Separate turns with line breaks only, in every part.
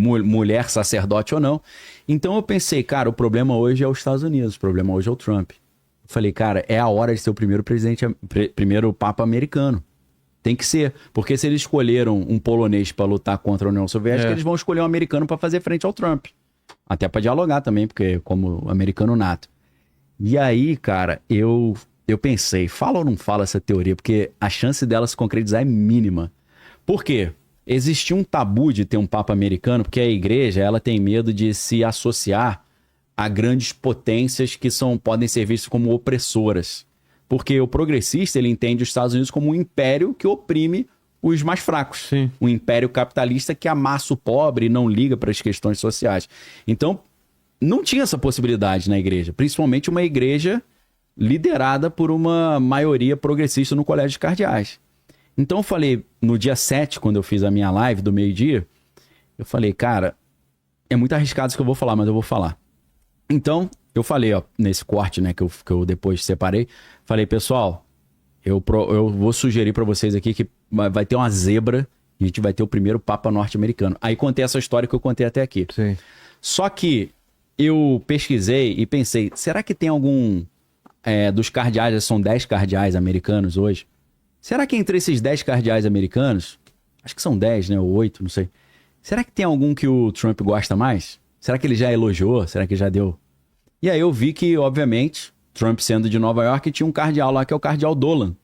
mulher sacerdote ou não. Então eu pensei, cara, o problema hoje é os Estados Unidos, o problema hoje é o Trump. Eu falei, cara, é a hora de ser o primeiro presidente, primeiro papa americano. Tem que ser, porque se eles escolheram um polonês para lutar contra a União Soviética, eles vão escolher um americano para fazer frente ao Trump. Até para dialogar também, porque como americano nato. E aí, cara, eu pensei, fala ou não fala essa teoria? Porque a chance dela se concretizar é mínima. Por quê? Existia um tabu de ter um papa americano, porque a igreja ela tem medo de se associar a grandes potências que podem ser vistas como opressoras. Porque o progressista ele entende os Estados Unidos como um império que oprime os mais fracos.
Sim.
Um império capitalista que amassa o pobre e não liga para as questões sociais. Então, não tinha essa possibilidade na igreja. Principalmente uma igreja liderada por uma maioria progressista no Colégio de Cardeais. Então eu falei, no dia 7, quando eu fiz a minha live do meio-dia, eu falei, cara, é muito arriscado isso que eu vou falar, mas eu vou falar. Então, eu falei, ó, nesse corte, né, que eu depois separei, falei, pessoal, eu vou sugerir para vocês aqui que vai ter uma zebra e a gente vai ter o primeiro papa norte-americano. Aí contei essa história que eu contei até aqui.
Sim.
Só que eu pesquisei e pensei, será que tem algum dos cardeais, são 10 cardeais americanos hoje, será que entre esses 10 cardeais americanos, acho que são 10, né, ou 8, não sei, será que tem algum que o Trump gosta mais? Será que ele já elogiou? Será que já deu? E aí eu vi que, obviamente, Trump sendo de Nova York, tinha um cardeal lá que é o cardeal Dolan.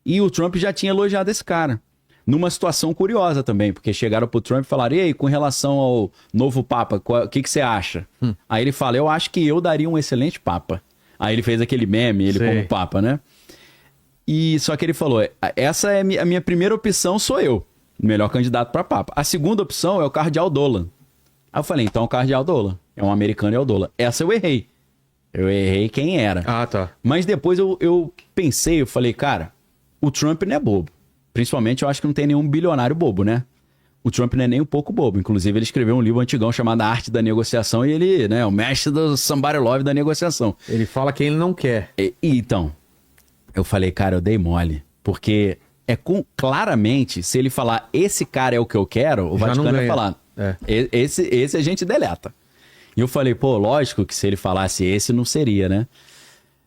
E o Trump já tinha elogiado esse cara. Numa situação curiosa também, porque chegaram pro Trump e falaram, e aí, com relação ao novo papa, o que você acha? Aí ele fala, eu acho que eu daria um excelente papa. Aí ele fez aquele meme, ele como papa, né? E só que ele falou, essa é a minha primeira opção, sou eu, o melhor candidato para papa. A segunda opção é o cardeal Dolan. Aí eu falei, então o cardeal Dolan, é um americano, é o Dolan. Essa eu errei. Eu errei quem era.
Ah, tá.
Mas depois eu pensei, eu falei, cara, o Trump não é bobo. Principalmente eu acho que não tem nenhum bilionário bobo, né? O Trump não é nem um pouco bobo. Inclusive ele escreveu um livro antigão chamado A Arte da Negociação e ele, né, é o mestre do somebody love da negociação.
Ele fala quem ele não quer.
Então, eu falei, cara, eu dei mole. Porque claramente, se ele falar, esse cara é o que eu quero, o Vaticano vai falar. Esse a gente deleta. E eu falei, pô, lógico que se ele falasse esse, não seria, né?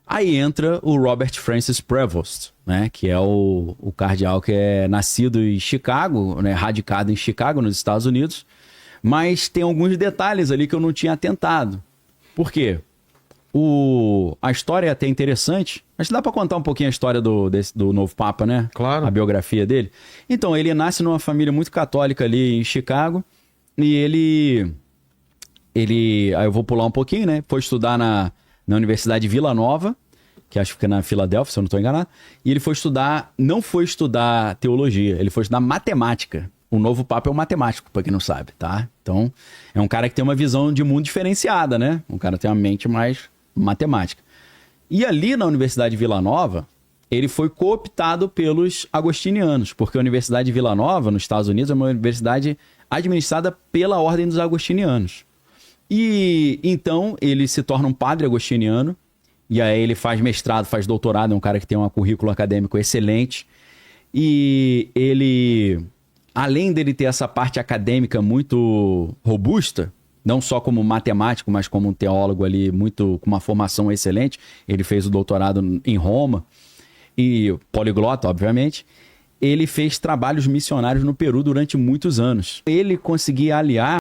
Aí entra o Robert Francis Prevost, né? Que é o cardeal que é nascido em Chicago, né? Radicado em Chicago, nos Estados Unidos. Mas tem alguns detalhes ali que eu não tinha atentado. Por quê? A história é até interessante. Acho que dá pra contar um pouquinho a história do novo Papa, né?
Claro.
A biografia dele. Então, ele nasce numa família muito católica ali em Chicago. E ele aí eu vou pular um pouquinho, né? Foi estudar na Universidade de Vila Nova, que acho que fica na Filadélfia, se eu não estou enganado. E ele não foi estudar teologia, ele foi estudar matemática. O novo Papa é um matemático, para quem não sabe, tá? Então, é um cara que tem uma visão de mundo diferenciada, né? Um cara que tem uma mente mais matemática. E ali na Universidade de Vila Nova, ele foi cooptado pelos agostinianos, porque a Universidade de Vila Nova, nos Estados Unidos, é uma universidade administrada pela Ordem dos Agostinianos. E então ele se torna um padre agostiniano, e aí ele faz mestrado, faz doutorado, é um cara que tem um currículo acadêmico excelente. E ele, além dele ter essa parte acadêmica muito robusta, não só como matemático, mas como um teólogo ali, com uma formação excelente, ele fez o doutorado em Roma, e poliglota, obviamente, ele fez trabalhos missionários no Peru durante muitos anos. Ele conseguia aliar